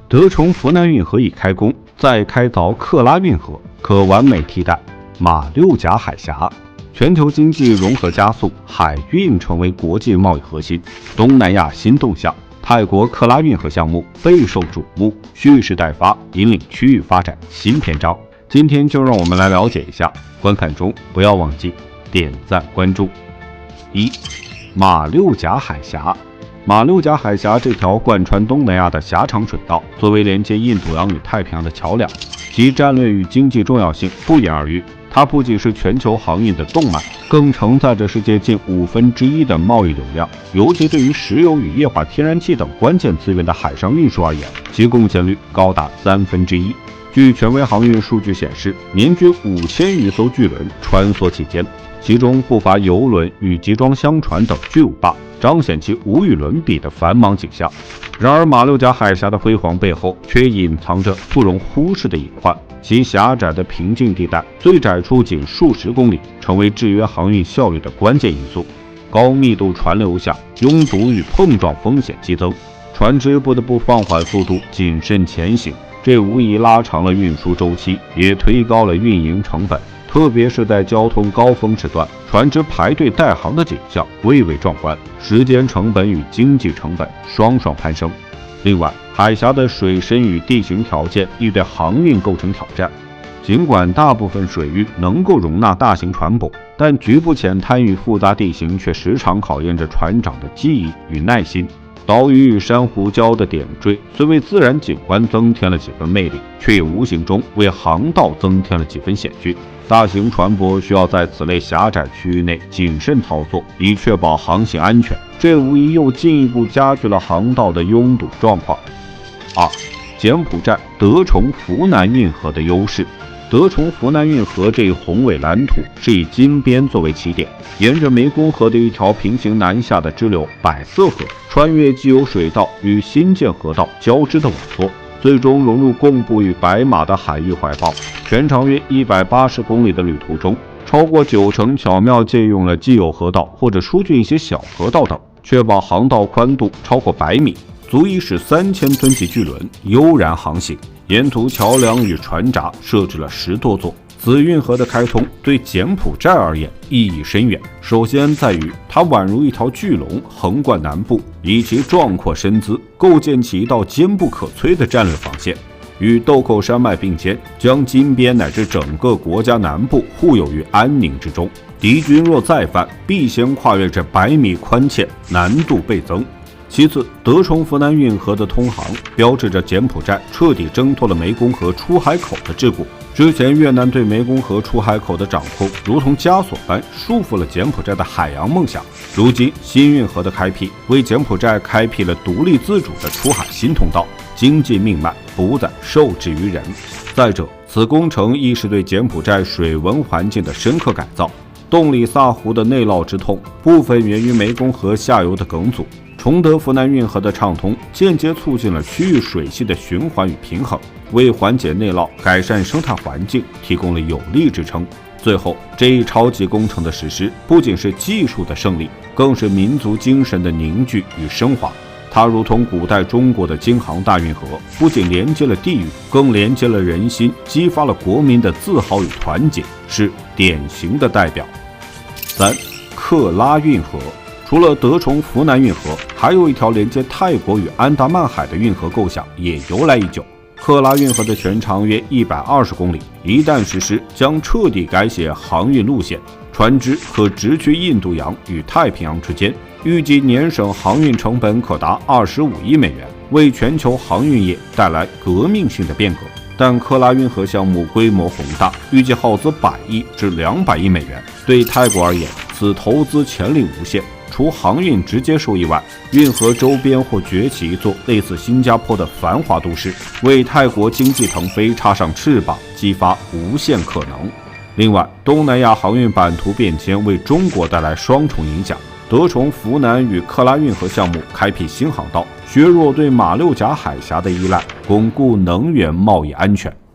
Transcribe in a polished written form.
德崇湖南运河已开工，再开凿克拉运河可完美替代马六甲海峡。全球经济融合加速，海运成为国际贸易核心。东南亚新动向，泰国克拉运河项目备受瞩目，蓄势待发，引领区域发展新篇章。今天就让我们来了解一下，观看中不要忘记点赞关注。1. 马六甲海峡。马六甲海峡这条贯穿东南亚的狭长水道，作为连接印度洋与太平洋的桥梁，其战略与经济重要性不言而喻。它不仅是全球航运的动脉，更承载着世界近1/5的贸易流量。尤其对于石油与液化天然气等关键资源的海上运输而言，其贡献率高达1/3。据权威航运数据显示，年均5000余艘巨轮穿梭其间，其中不乏邮轮与集装箱船等巨无霸，彰显其无与伦比的繁忙景象。然而，马六甲海峡的辉煌背后却隐藏着不容忽视的隐患。其狭窄的平静地带，最窄处仅数十公里，成为制约航运效率的关键因素。高密度船流下，拥堵与碰撞风险激增，船只不得不放缓速度，谨慎前行。这无疑拉长了运输周期，也推高了运营成本。特别是在交通高峰时段，船只排队待航的景象蔚为壮观，时间成本与经济成本双攀升。另外，海峡的水深与地形条件亦对航运构成挑战。尽管大部分水域能够容纳大型船舶，但局部浅滩与复杂地形却时常考验着船长的技艺与耐心。岛屿与珊瑚礁的点缀虽为自然景观增添了几分魅力，却也无形中为航道增添了几分险峻。大型船舶需要在此类狭窄区域内谨慎操作，以确保航行安全，这无疑又进一步加剧了航道的拥堵状况。2. 柬埔寨德崇湖南运河的优势。德崇湖南运河这一宏伟蓝图是以金边作为起点，沿着湄公河的一条平行南下的支流百色河，穿越既有水道与新建河道交织的稳座，最终融入贡布与白马的海域怀抱。全长约180公里的旅途中，超过90%巧妙借用了既有河道或者疏浚一些小河道等，确保航道宽度超过100米，足以使3000吨级巨轮悠然航行。沿途桥梁与船闸设置了10多座。此运河的开通对柬埔寨而言意义深远。首先在于它宛如一条巨龙横贯南部，以其壮阔身姿构建起一道坚不可摧的战略防线，与豆蔻山脉并肩，将金边乃至整个国家南部护佑于安宁之中。敌军若再犯，必先跨越这100米宽堑，难度倍增。其次，德崇湖南运河的通航标志着柬埔寨彻底挣脱了湄公河出海口的桎梏。之前越南对湄公河出海口的掌控如同枷锁般束缚了柬埔寨的海洋梦想，如今新运河的开辟为柬埔寨开辟了独立自主的出海新通道，经济命脉不再受制于人。再者，此工程亦是对柬埔寨水文环境的深刻改造。洞里萨湖的内涝之痛部分源于湄公河下游的梗阻，崇德湖南运河的畅通间接促进了区域水系的循环与平衡，为缓解内涝、改善生态环境提供了有力支撑。最后，这一超级工程的实施不仅是技术的胜利，更是民族精神的凝聚与升华。它如同古代中国的京杭大运河，不仅连接了地域，更连接了人心，激发了国民的自豪与团结，是典型的代表。3. 克拉运河。除了德崇湖南运河，还有一条连接泰国与安达曼海的运河构想也由来已久。克拉运河的全长约120公里，一旦实施，将彻底改写航运路线，船只可直趋印度洋与太平洋之间，预计年省航运成本可达25亿美元，为全球航运业带来革命性的变革。但克拉运河项目规模宏大，预计耗资100亿至200亿美元。对泰国而言，此投资潜力无限。除航运直接收益外，运河周边或崛起一座类似新加坡的繁华都市，为泰国经济腾飞插上翅膀，激发无限可能。另外，东南亚航运版图变迁为中国带来双重影响。德崇湖南与克拉运河项目开辟新航道，削弱对马六甲海峡的依赖，巩固能源贸易安全。